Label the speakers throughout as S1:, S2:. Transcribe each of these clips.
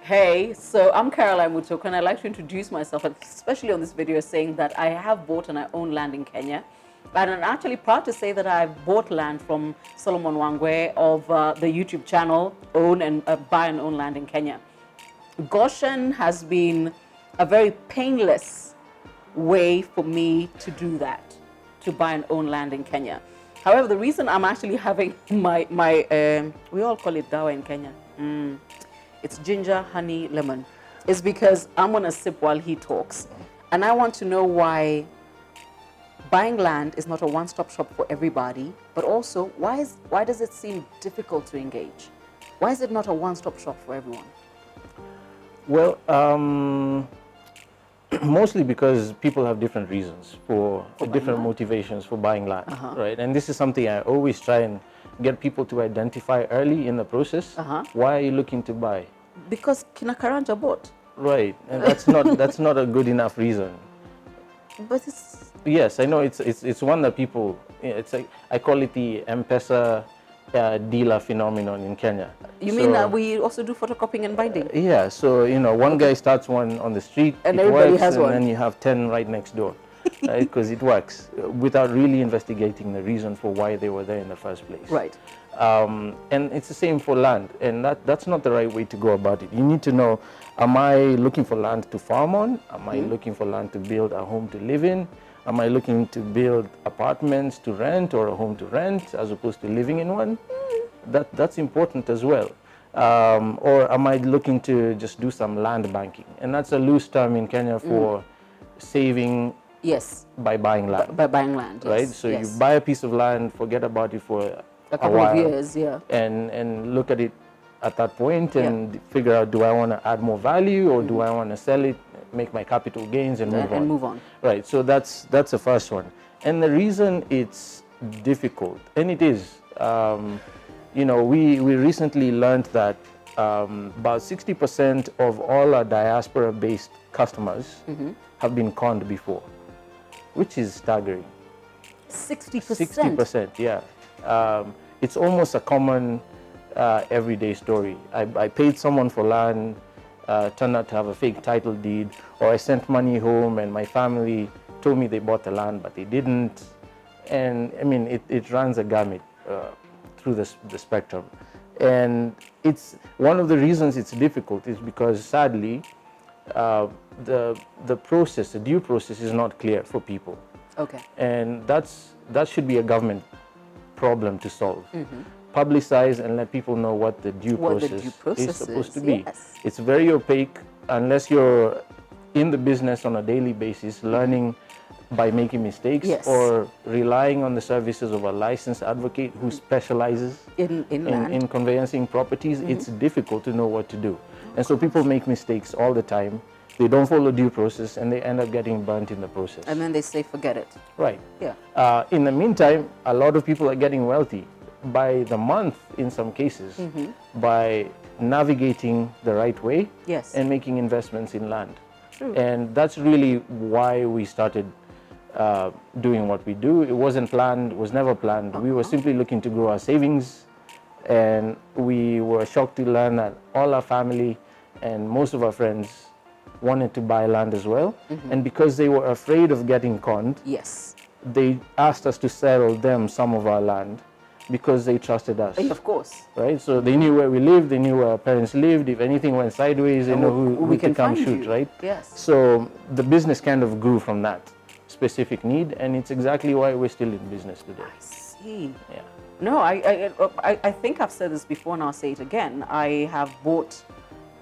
S1: Hey, so I'm Caroline Mutoko, and I'd like to introduce myself, especially on this video, saying that I have bought and I own land in Kenya. And I'm actually proud to say that I've bought land from Solomon Wangwe of the YouTube channel, Own and Buy and Own Land in Kenya. Goshen has been a very painless way for me to do that, to buy and own land in Kenya. However, the reason I'm actually having we all call it dawa in Kenya. It's ginger, honey, lemon. It's because I'm gonna sip while he talks. And I want to know why buying land is not a one-stop shop for everybody, but also why does it seem difficult to engage? Why is it not a one-stop shop for everyone?
S2: Well, mostly because people have different reasons for different motivations for buying land, right? And this is something I always try and get people to identify early in the process. Why are you looking to buy?
S1: Because Kinakaranja bought.
S2: Right, and that's not a good enough reason.
S1: But it's...
S2: Yes, I know it's one that people, it's like, I call it the M-Pesa dealer phenomenon in Kenya.
S1: You mean that we also do photocopying and binding?
S2: Yeah, so one guy starts one on the street,
S1: and
S2: it
S1: everybody
S2: works,
S1: has
S2: and
S1: one.
S2: then you have 10 right next door, right? Because it works without really investigating the reason for why they were there in the first place.
S1: Right.
S2: And it's the same for land, and that's not the right way to go about it. You need to know, am I looking for land to farm on? Am I looking for land to build a home to live in? Am I looking to build apartments to rent or a home to rent as opposed to living in one? That's important as well. Or am I looking to just do some land banking? And that's a loose term in Kenya for saving by buying land.
S1: By buying land, yes.
S2: Right? So you buy a piece of land, forget about it for
S1: a couple of years,
S2: and look at it at that point and figure out, do I want to add more value or do I want to sell it, make my capital gains and move on. Right, so that's the first one. And the reason it's difficult, and it is, we recently learned that about 60% of all our diaspora-based customers have been conned before, which is staggering.
S1: 60%?
S2: 60%, yeah. It's almost a common everyday story. I paid someone for land, turned out to have a fake title deed, or I sent money home and my family told me they bought the land but they didn't. And I mean, it runs a gamut through the spectrum. And it's one of the reasons it's difficult is because sadly, the process, the due process is not clear for people.
S1: Okay.
S2: And that should be a government problem to solve. Publicize and let people know what the due process is supposed to be. It's very opaque unless you're in the business on a daily basis, learning by making mistakes or relying on the services of a licensed advocate who specializes in conveyancing properties. It's difficult to know what to do. And so people make mistakes all the time. They don't follow due process and they end up getting burnt in the process.
S1: And then they say, forget it.
S2: Right.
S1: Yeah.
S2: In the meantime, a lot of people are getting wealthy by the month in some cases by navigating the right way and making investments in land.
S1: True.
S2: And that's really why we started doing what we do. It wasn't planned, was never planned. We were simply looking to grow our savings, and we were shocked to learn that all our family and most of our friends wanted to buy land as well. And because they were afraid of getting conned, they asked us to sell them some of our land because they trusted us.
S1: Of course.
S2: Right? So they knew where we lived, they knew where our parents lived. If anything went sideways, they know who to come shoot, right?
S1: Yes.
S2: So the business kind of grew from that specific need, and it's exactly why we're still in business today.
S1: I see.
S2: Yeah.
S1: No, I think I've said this before and I'll say it again. I have bought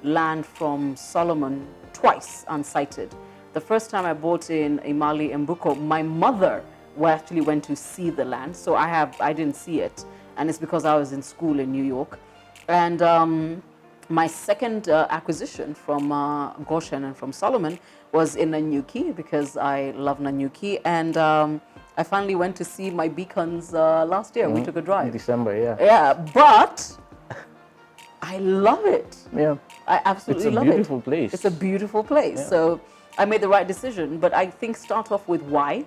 S1: land from Solomon twice unsighted. The first time I bought in Imali and Mutoko, my mother actually went to see the land, so I didn't see it, and it's because I was in school in New York. And my second acquisition from Goshen and from Solomon was in Nanyuki, because I love Nanyuki, and I finally went to see my beacons last year. We took a drive.
S2: In December, yeah.
S1: Yeah, but I love it.
S2: Yeah.
S1: I absolutely love it.
S2: It's a beautiful place.
S1: It's a beautiful place. Yeah. So I made the right decision, but I think start off with why,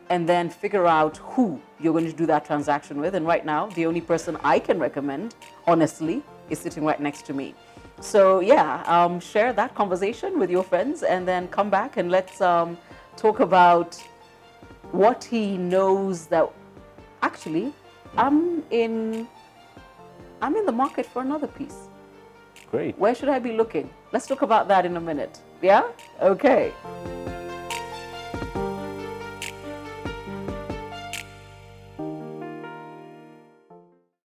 S1: and then figure out who you're going to do that transaction with. And right now, the only person I can recommend, honestly, is sitting right next to me. So yeah, share that conversation with your friends and then come back and let's talk about what he knows that actually I'm in the market for another piece.
S2: Great.
S1: Where should I be looking? Let's talk about that in a minute. Yeah? Okay.